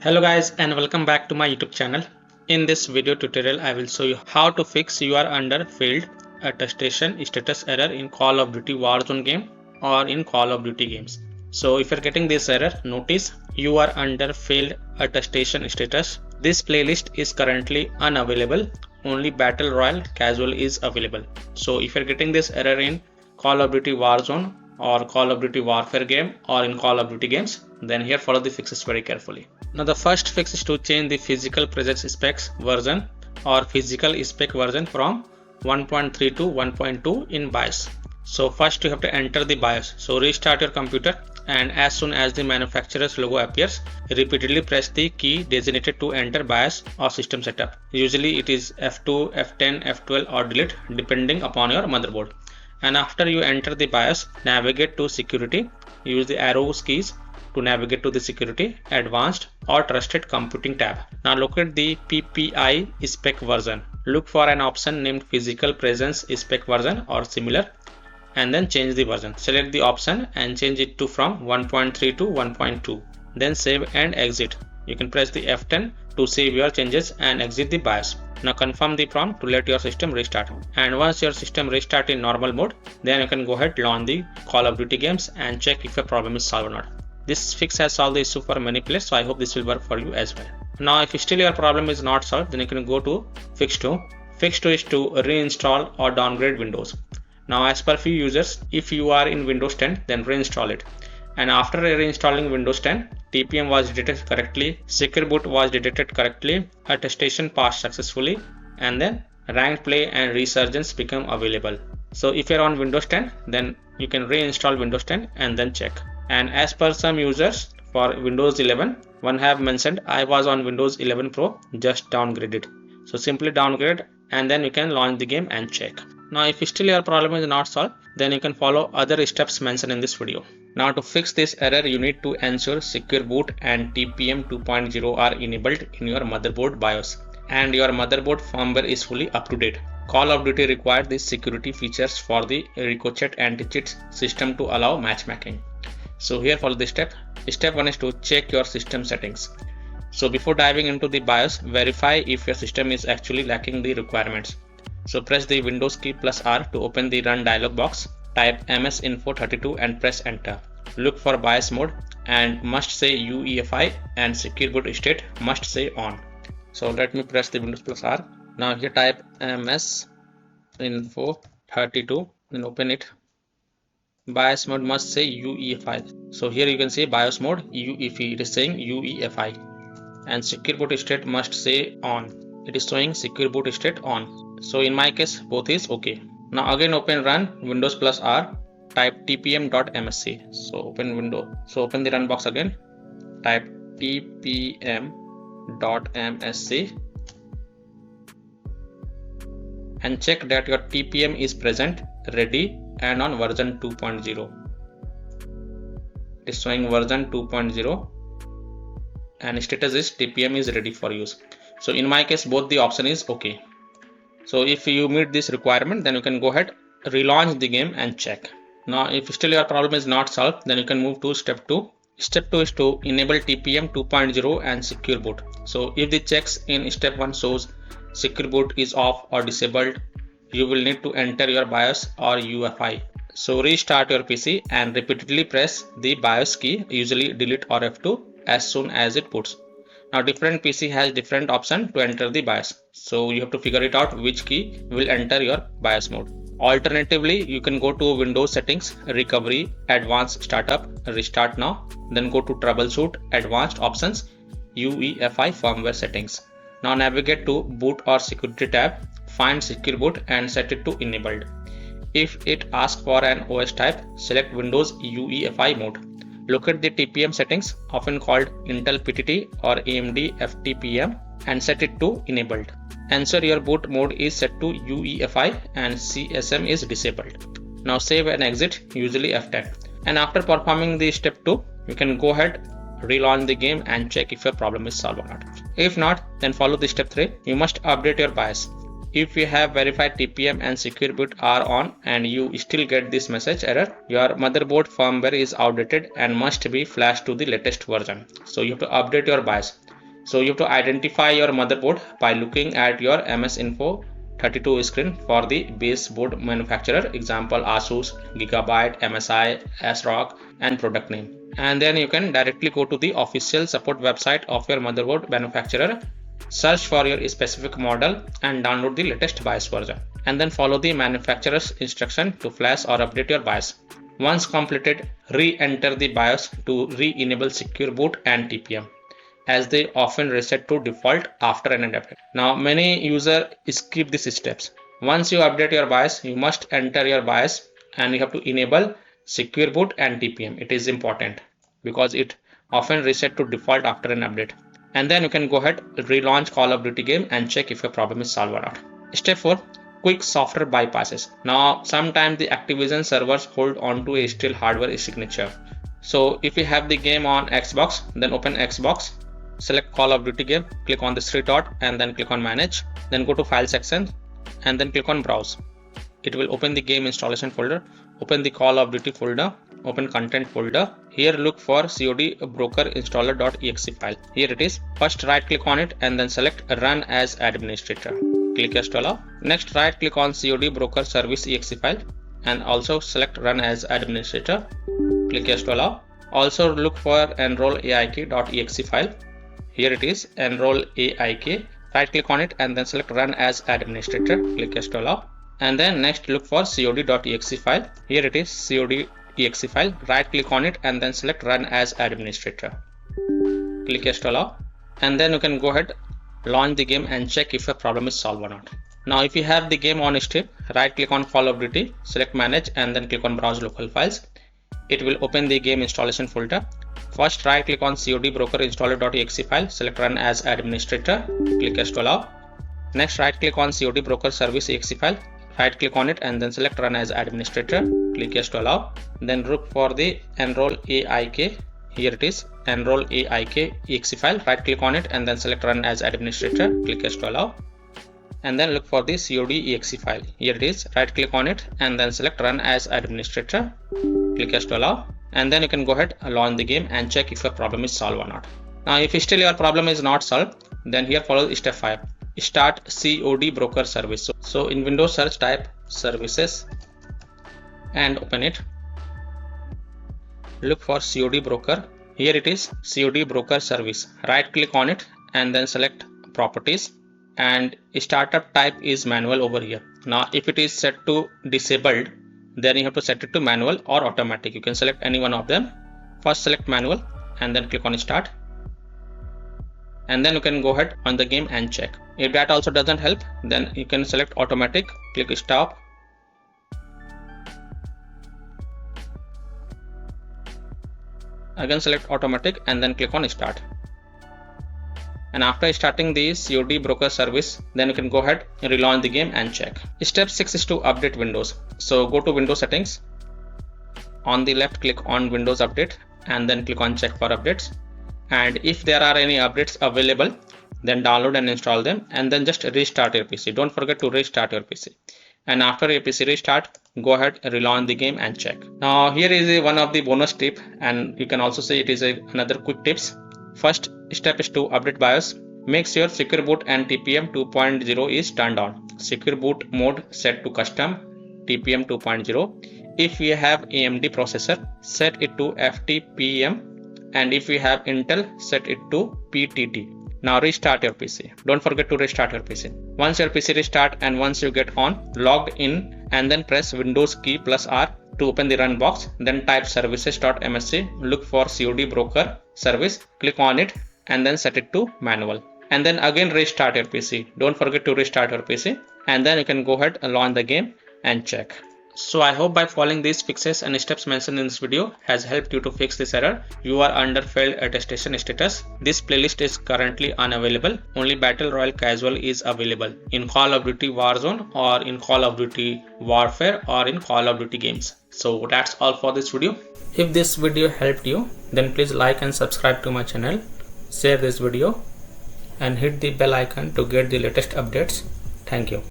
Hello guys and welcome back to my YouTube channel. In this video tutorial I will show you how to fix you are under failed attestation status error in Call of Duty Warzone game or in Call of Duty games. So if you're getting this error, notice you are under failed attestation status. This playlist is currently unavailable. Only Battle Royale Casual is available. So if you're getting this error in Call of Duty Warzone or Call of Duty Warfare game or in Call of Duty games, then here follow the fixes very carefully. Now the first fix is to change the physical presence specs version or physical spec version from 1.3 to 1.2 in BIOS. So first you have to enter the BIOS. So restart your computer and as soon as the manufacturer's logo appears, repeatedly press the key designated to enter BIOS or system setup. Usually it is F2, F10, F12 or delete depending upon your motherboard. And after you enter the BIOS, navigate to security. Use the arrows keys to navigate to the security, advanced or trusted computing tab. Now locate the PPI spec version. Look for an option named physical presence spec version or similar and then change the version. Select the option and change it to from 1.3 to 1.2. Then save and exit. You can press the F10 to save your changes and exit the BIOS. Now confirm the prompt to let your system restart. And once your system restart in normal mode, then you can go ahead launch the Call of Duty games and check if your problem is solved or not. This fix has solved the issue for many players, so I hope this will work for you as well. Now if still your problem is not solved, then you can go to fix 2. Fix 2 is to reinstall or downgrade Windows. Now as per few users, if you are in Windows 10, then reinstall it. And after reinstalling Windows 10, TPM was detected correctly, secure boot was detected correctly, attestation passed successfully, and then ranked play and resurgence become available. So if you're on Windows 10, then you can reinstall Windows 10 and then check. And as per some users for Windows 11, one have mentioned I was on Windows 11 Pro, just downgraded. So simply downgrade and then you can launch the game and check. Now if still your problem is not solved, then you can follow other steps mentioned in this video. Now to fix this error, you need to ensure secure boot and TPM 2.0 are enabled in your motherboard BIOS and your motherboard firmware is fully up to date. Call of Duty requires these security features for the Ricochet anti-cheat system to allow matchmaking. So here follow this step. Step 1 is to check your system settings. So before diving into the BIOS, verify if your system is actually lacking the requirements. So press the Windows key plus R to open the run dialog box. Type msinfo32 and press enter. Look for BIOS mode and must say UEFI and secure boot state must say on. So let me press the Windows plus R. Now here type msinfo32 and open it. BIOS mode must say UEFI. So here you can see BIOS mode UEFI. It is saying UEFI. And secure boot state must say on. It is showing secure boot state on. So in my case both is okay. Now again open run Windows plus R. Type tpm.msc. So open window. So open the run box again. Type tpm.msc and check that your TPM is present, ready and on version 2.0. It is showing version 2.0 and status is TPM is ready for use. So in my case both the option is okay. So if you meet this requirement, then you can go ahead relaunch the game and check. Now if still your problem is not solved, then you can move to step 2. Step 2 is to enable TPM 2.0 and secure boot. So if the checks in step 1 shows secure boot is off or disabled, you will need to enter your BIOS or UEFI. So restart your PC and repeatedly press the BIOS key, usually delete or F2 as soon as it boots. Now different PC has different option to enter the BIOS. So you have to figure it out which key will enter your BIOS mode. Alternatively, you can go to Windows settings, recovery, advanced startup, restart now, then go to troubleshoot, advanced options, UEFI firmware settings. Now navigate to boot or security tab, find secure boot and set it to enabled. If it asks for an OS type, select Windows UEFI mode. Locate the TPM settings, often called Intel PTT or AMD FTPM, and set it to enabled. Ensure your boot mode is set to UEFI and CSM is disabled. Now save and exit, usually F10. And after performing the step 2, you can go ahead, relaunch the game and check if your problem is solved or not. If not, then follow the step 3. You must update your BIOS. If you have verified TPM and secure boot are on and you still get this message error, your motherboard firmware is outdated and must be flashed to the latest version. So you have to update your BIOS. So you have to identify your motherboard by looking at your MS Info 32 screen for the base board manufacturer, example Asus, Gigabyte, MSI, ASRock, and product name. And then you can directly go to the official support website of your motherboard manufacturer, search for your specific model and download the latest BIOS version, and then follow the manufacturer's instruction to flash or update your BIOS. Once completed, re-enter the BIOS to re-enable secure boot and TPM, as they often reset to default after an update. Now many users skip these steps. Once you update your BIOS, you must enter your BIOS and you have to enable secure boot and TPM. It is important because it often reset to default after an update. And then you can go ahead, relaunch Call of Duty game and check if your problem is solved or not. Step 4. Quick software bypasses. Now sometimes the Activision servers hold on to a still hardware signature. So if you have the game on Xbox, then open Xbox, select Call of Duty game, click on this three dot and then click on manage, then go to file section and then click on browse. It will open the game installation folder, open the Call of Duty folder, open content folder. Here look for COD Broker installer.exe file. Here it is. First right click on it and then select run as administrator. Click yes to allow. Next right click on COD Broker service exe file and also select run as administrator. Click yes to allow. Also look for enroll aik.exe file. Here it is, enroll aik. Right click on it and then select run as administrator. Click yes to allow. And then next look for cod.exe file. Here it is, cod.exe file. Right click on it and then select run as administrator. Click yes to allow. And then you can go ahead, launch the game and check if your problem is solved or not. Now if you have the game on Steam, right click on Call of Duty, select manage and then click on browse local files. It will open the game installation folder. First right click on COD Broker installer.exe file, select run as administrator, click yes to allow. Next right click on COD Broker service exe file, right click on it and then select run as administrator, click yes to allow. Then look for the enroll aik. Here it is, enroll aik exe file. Right click on it and then select run as administrator, click yes to allow. And then look for the COD exe file. Here it is, right click on it and then select run as administrator, click yes to allow. And then you can go ahead, launch the game and check if your problem is solved or not. Now if still your problem is not solved, then here follows step 5. Start COD Broker service. So in Windows search type services and open it. Look for COD Broker. Here it is, COD Broker service. Right click on it and then select properties, and startup type is manual over here. Now if it is set to disabled, then you have to set it to manual or automatic. You can select any one of them. First select manual and then click on start. And then you can go ahead on the game and check. If that also doesn't help, then you can select automatic, click stop. Again select automatic and then click on start. And after starting the COD Broker service, then you can go ahead and relaunch the game and check. Step 6 is to update Windows. So go to Windows settings. On the left click on Windows Update and then click on check for updates. And if there are any updates available, then download and install them and then just restart your PC. Don't forget to restart your PC. And after your PC restart, go ahead and relaunch the game and check. Now here is one of the bonus tip, and you can also say it is another quick tips. First step is to update BIOS. Make sure secure boot and TPM 2.0 is turned on. Secure boot mode set to custom, TPM 2.0. If you have AMD processor, set it to FTPM, and if you have Intel, set it to PTT. Now restart your PC. Don't forget to restart your PC. Once your PC restart and once you get on, logged in, and then press Windows key plus R to open the run box, then type services.msc, look for COD Broker service, click on it and then set it to manual, and then again restart your PC. Don't forget to restart your PC, and then you can go ahead and launch the game and check. So I hope by following these fixes and steps mentioned in this video has helped you to fix this error. You are under failed attestation status. This playlist is currently unavailable. Only Battle Royale Casual is available in Call of Duty Warzone or in Call of Duty Warfare or in Call of Duty games. So that's all for this video. If this video helped you, then please like and subscribe to my channel, share this video and hit the bell icon to get the latest updates. Thank you.